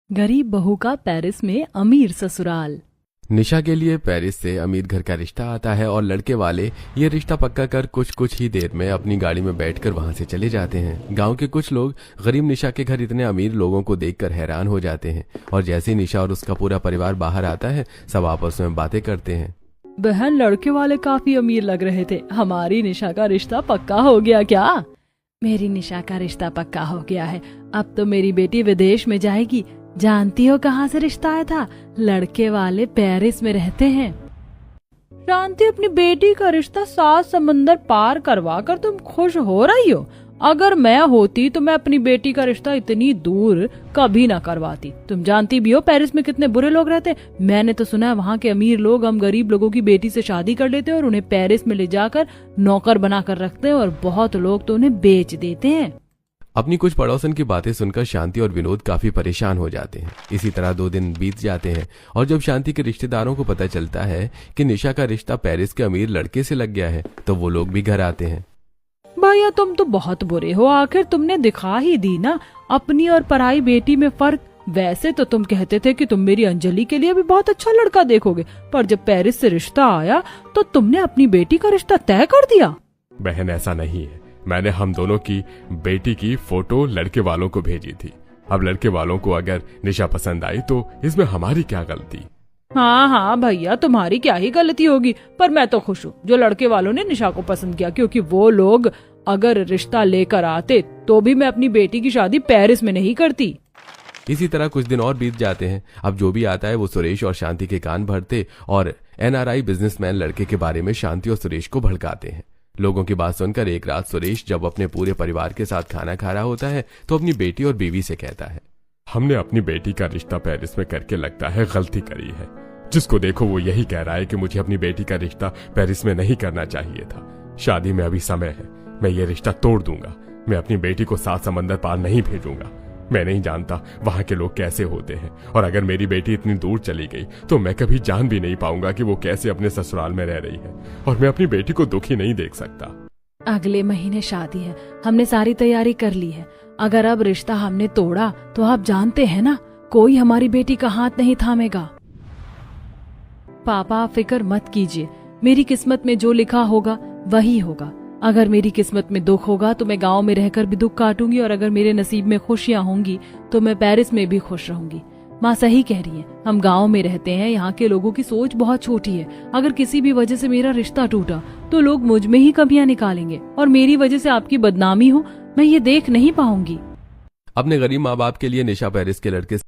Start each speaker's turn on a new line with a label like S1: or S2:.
S1: गरीब बहू का पेरिस में अमीर ससुराल।
S2: निशा के लिए पेरिस से अमीर घर का रिश्ता आता है और लड़के वाले ये रिश्ता पक्का कर कुछ ही देर में अपनी गाड़ी में बैठकर वहां से चले जाते हैं। गांव के कुछ लोग गरीब निशा के घर इतने अमीर लोगों को देखकर हैरान हो जाते हैं और जैसे ही निशा और उसका पूरा परिवार बाहर आता है सब आपस में बातें करते हैं।
S1: बहन, लड़के वाले काफी अमीर लग रहे थे, हमारी निशा का रिश्ता पक्का हो गया क्या? मेरी निशा का रिश्ता पक्का हो गया है, अब तो मेरी बेटी विदेश में जाएगी। जानती हो कहाँ से रिश्ता आया था? लड़के वाले पेरिस में रहते हैं। शांति, अपनी बेटी का रिश्ता 7 समंदर पार करवा कर तुम खुश हो रही हो? अगर मैं होती तो मैं अपनी बेटी का रिश्ता इतनी दूर कभी ना करवाती। तुम जानती भी हो पेरिस में कितने बुरे लोग रहते हैं। मैंने तो सुना है वहाँ के अमीर लोग हम गरीब लोगों की बेटी से शादी कर लेते हैं और उन्हें पेरिस में ले जाकर नौकर बना कर रखते हैं और बहुत लोग तो उन्हें बेच देते हैं।
S2: अपनी कुछ पड़ोसन की बातें सुनकर शांति और विनोद काफी परेशान हो जाते हैं। इसी तरह 2 दिन बीत जाते हैं और जब शांति के रिश्तेदारों को पता चलता है कि निशा का रिश्ता पेरिस के अमीर लड़के से लग गया है तो वो लोग भी घर आते हैं।
S1: भैया, तुम तो बहुत बुरे हो, आखिर तुमने दिखा ही दी ना अपनी और पराई बेटी में फर्क। वैसे तो तुम कहते थे कि तुम मेरी अंजलि के लिए भी बहुत अच्छा लड़का देखोगे, पर जब पेरिस से रिश्ता आया तो तुमने अपनी बेटी का रिश्ता तय कर दिया।
S3: बहन, ऐसा नहीं है। मैंने हम दोनों की बेटी की फोटो लड़के वालों को भेजी थी। अब लड़के वालों को अगर निशा पसंद आई तो इसमें हमारी क्या गलती?
S1: हाँ भैया, तुम्हारी क्या ही गलती होगी, पर मैं तो खुश हूँ जो लड़के वालों ने निशा को पसंद किया, क्योंकि वो लोग अगर रिश्ता लेकर आते तो भी मैं अपनी बेटी की शादी पेरिस में नहीं करती।
S2: इसी तरह कुछ दिन और बीत जाते हैं। अब जो भी आता है वो सुरेश और शांति के कान भरते और NRI बिजनेसमैन लड़के के बारे में शांति और सुरेश को भड़काते हैं। लोगों की बात सुनकर एक रात सुरेश जब अपने पूरे परिवार के साथ खाना खा रहा होता है तो अपनी बेटी और बीवी से कहता है,
S3: हमने अपनी बेटी का रिश्ता पेरिस में करके लगता है गलती करी है। जिसको देखो वो यही कह रहा है कि मुझे अपनी बेटी का रिश्ता पेरिस में नहीं करना चाहिए था। शादी में अभी समय है, मैं ये रिश्ता तोड़ दूंगा। मैं अपनी बेटी को 7 समंदर पार नहीं भेजूंगा। मैं नहीं जानता वहां के लोग कैसे होते हैं, और अगर मेरी बेटी इतनी दूर चली गई तो मैं कभी जान भी नहीं पाऊंगा कि वो कैसे अपने ससुराल में रह रही है, और मैं अपनी बेटी को दुखी नहीं देख सकता।
S1: अगले महीने शादी है, हमने सारी तैयारी कर ली है। अगर अब रिश्ता हमने तोड़ा तो आप जानते हैं ना, कोई हमारी बेटी का हाथ नहीं थामेगा। पापा, आप फिक्र मत कीजिए, मेरी किस्मत में जो लिखा होगा वही होगा। अगर मेरी किस्मत में दुख होगा तो मैं गांव में रहकर भी दुख काटूंगी, और अगर मेरे नसीब में खुशियां होंगी तो मैं पेरिस में भी खुश रहूंगी। माँ सही कह रही है, हम गांव में रहते हैं, यहाँ के लोगों की सोच बहुत छोटी है। अगर किसी भी वजह से मेरा रिश्ता टूटा तो लोग मुझ में ही कमियां निकालेंगे, और मेरी वजह से आपकी बदनामी हो मैं ये देख नहीं पाऊंगी।
S2: अपने गरीब माँ बाप के लिए निशा पेरिस के लड़के